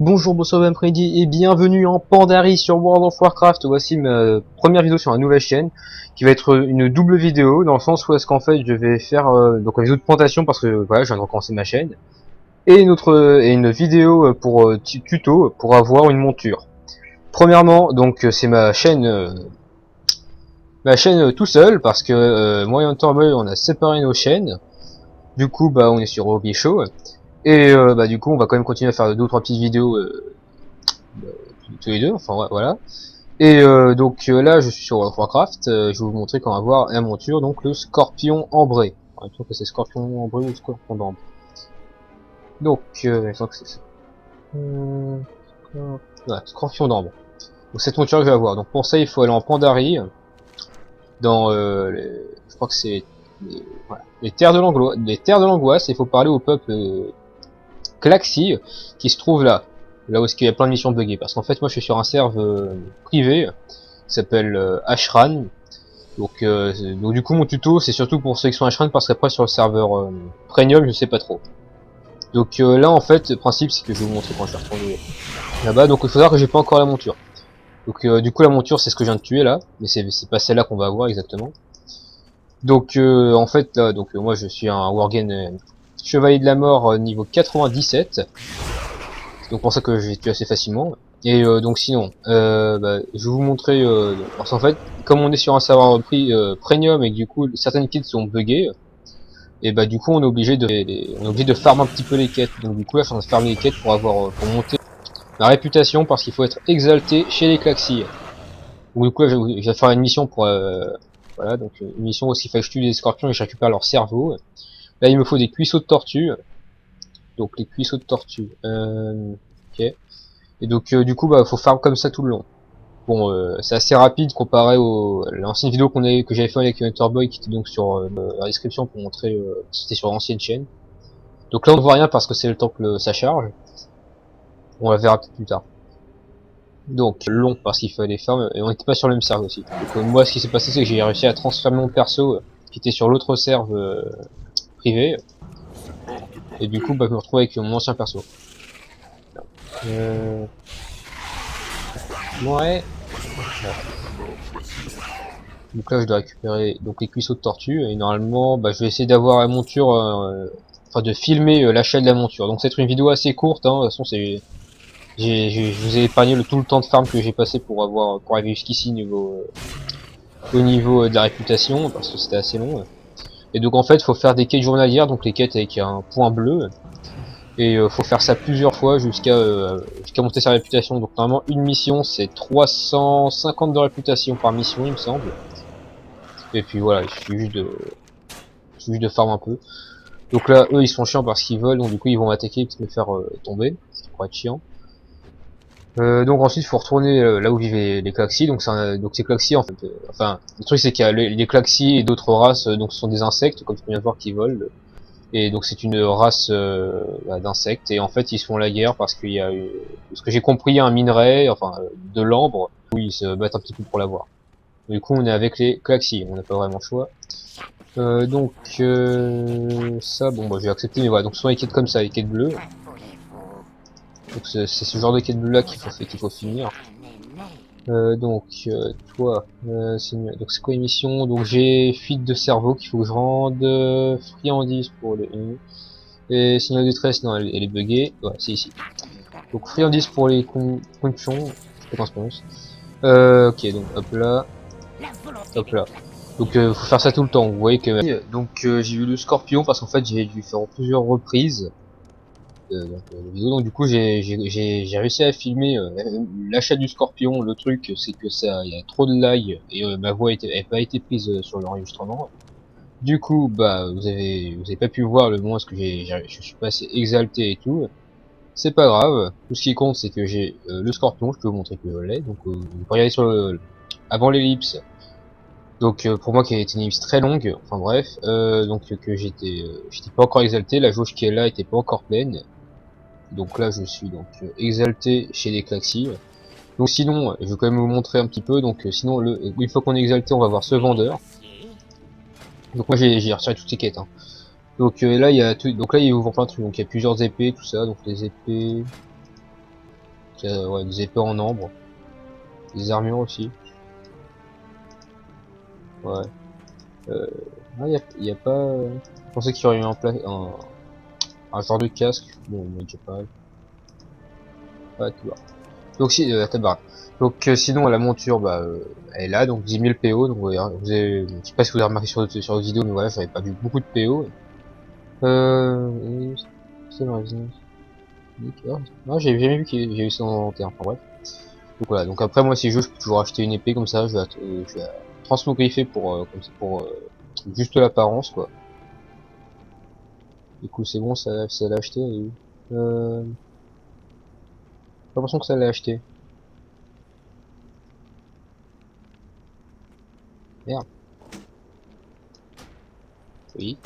Bonjour, bonsoir, bon après-midi et bienvenue en Pandarie sur World of Warcraft. Voici ma première vidéo sur la nouvelle chaîne qui va être une double vidéo dans le sens où est-ce qu'en fait je vais faire donc une vidéo de présentation parce que voilà, je viens de recommencer ma chaîne et une vidéo pour tuto pour avoir une monture. Premièrement, donc c'est ma chaîne tout seul parce que moi et Hunterboy on a séparé nos chaînes. Du coup bah on est sur Hobby Show et bah du coup on va quand même continuer à faire deux ou trois petites vidéos tous les deux, enfin ouais, voilà. Et donc là je suis sur World of Warcraft, je vais vous montrer comment avoir la monture, donc le scorpion ambré. Enfin, je trouve que c'est scorpion ambré ou scorpion d'ambre. Donc je sens que c'est ça. Ouais, scorpion d'ambre. Donc cette monture que je vais avoir. Donc pour ça il faut aller en Pandarie, dans je crois que c'est voilà, les terres de l'angoisse, et il faut parler au peuple Klaxi qui se trouve là. Là où est-ce qu'il y a plein de missions buggées. Parce qu'en fait moi je suis sur un serve privé qui s'appelle Ashran. Donc du coup mon tuto c'est surtout pour ceux qui sont Ashran parce qu'après sur le serveur Premium je sais pas trop. Donc là en fait le principe c'est que je vais vous montrer quand je vais retourner là-bas. Donc il faut savoir que j'ai pas encore la monture. Donc du coup la monture c'est ce que je viens de tuer là, mais c'est pas celle-là qu'on va avoir exactement. Donc en fait là donc moi je suis un Worgen chevalier de la mort niveau 97. Donc pour ça que j'ai tué assez facilement. Et donc sinon, je vais vous montrer. Parce qu'en fait, comme on est sur un serveur premium et que du coup certaines quêtes sont buggées, et bah du coup on est obligé de farm un petit peu les quêtes. Donc du coup là je suis en train de farmer les quêtes pour avoir pour monter ma réputation parce qu'il faut être exalté chez les Klaxi. Donc du coup là, je vais faire une mission pour voilà, donc une mission où il faut que je tue des scorpions et je récupère leur cerveau. Là il me faut des cuisseaux de tortue. Donc les cuisseaux de tortue. Ok. Et donc du coup bah faut farm comme ça tout le long. Bon, c'est assez rapide comparé à l'ancienne vidéo que j'avais fait avec Hunterboy qui était donc sur la description pour montrer c'était sur l'ancienne chaîne. Donc là on ne voit rien parce que c'est le temps que ça charge. On la verra peut-être plus tard. Donc long parce qu'il fallait farm et on n'était pas sur le même serve aussi. Donc moi ce qui s'est passé c'est que j'ai réussi à transférer mon perso qui était sur l'autre serve privé. Et du coup bah je me retrouve avec mon ancien perso. Ouais. Donc là je dois récupérer donc les cuisseaux de tortue et normalement bah, je vais essayer d'avoir la monture, enfin de filmer l'achat de la monture. Donc c'est une vidéo assez courte, hein. De toute façon je vous ai épargné tout le temps de farm que j'ai passé pour arriver jusqu'ici au niveau de la réputation parce que c'était assez long. Et donc en fait faut faire des quêtes journalières, donc les quêtes avec un point bleu. Et faut faire ça plusieurs fois jusqu'à monter sa réputation. Donc normalement une mission c'est 350 de réputation par mission il me semble. Et puis voilà, il suffit juste de farm un peu. Donc là, eux, ils sont chiants parce qu'ils volent, donc du coup, ils vont m'attaquer et me faire tomber, ce qui pourrait être chiant. Donc ensuite, il faut retourner là où vivaient les Klaxi. Donc c'est Klaxi en fait. Enfin, le truc c'est qu'il y a les Klaxi et d'autres races. Donc ce sont des insectes, comme tu peux bien voir, qui volent. Et donc c'est une race d'insectes. Et en fait, ils se font la guerre parce qu'il y a, ce que j'ai compris, il y a un minerai, enfin de l'ambre, où ils se battent un petit peu pour l'avoir. Du coup, on est avec les Klaxi. On n'a pas vraiment le choix. Ça bon bah j'ai accepté, mais voilà, donc ce sont les quêtes comme ça, les quêtes bleues. Donc c'est ce genre de quêtes bleues là qu'il faut finir. Toi, donc c'est quoi les missions? Donc j'ai fuite de cerveau qu'il faut que je rende, friandise pour les et signal de détresse, non elle est buggée, ouais c'est ici. Donc friandise pour les conchons, je sais pas comment ça se prononce. Ok donc hop là, hop là. Donc faut faire ça tout le temps, vous voyez que... Donc j'ai vu le scorpion parce qu'en fait j'ai dû faire en plusieurs reprises la vidéo, donc du coup j'ai réussi à filmer l'achat du scorpion. Le truc c'est que ça, il y a trop de lag et ma voix n'a pas été prise sur l'enregistrement. Du coup bah vous avez pas pu voir le moment où que je suis passé exalté et tout. C'est pas grave, tout ce qui compte c'est que j'ai le scorpion, je peux vous montrer que je l'ai, donc vous pouvez regarder sur avant l'ellipse. Donc pour moi qui a été une ellipse très longue, enfin bref, donc que j'étais pas encore exalté, la jauge qui est là était pas encore pleine. Donc là je suis donc exalté chez les Klaxi. Donc sinon, je vais quand même vous montrer un petit peu, donc sinon une fois qu'on est exalté, on va voir ce vendeur. Donc moi j'ai retiré toutes ces quêtes, hein. Donc là il y a tout, donc là il ouvre plein de trucs, donc il y a plusieurs épées, tout ça, donc les épées. Ouais, des épées en ambre. Des armures aussi. Ouais. Ah, y a pas... Je pensais qu'il y aurait eu un genre de casque. Bon, mais j'ai pas... Ouais, tout va. Donc si, tabarnak. Donc sinon la monture, bah, elle est là, donc 10 000 PO. Donc je sais pas si vous avez remarqué sur votre vidéo, mais voilà, j'avais perdu beaucoup de PO. C'est dans les non, j'ai jamais vu qu'il y a eu ça en inventaire. Enfin bref. Donc voilà. Donc après moi si je veux, je peux toujours acheter une épée comme ça. Je vais transmogriffer comme ça, pour juste l'apparence quoi. Du coup c'est bon, ça l'a acheté. J'ai l'impression que ça l'a acheté. Merde. Oui.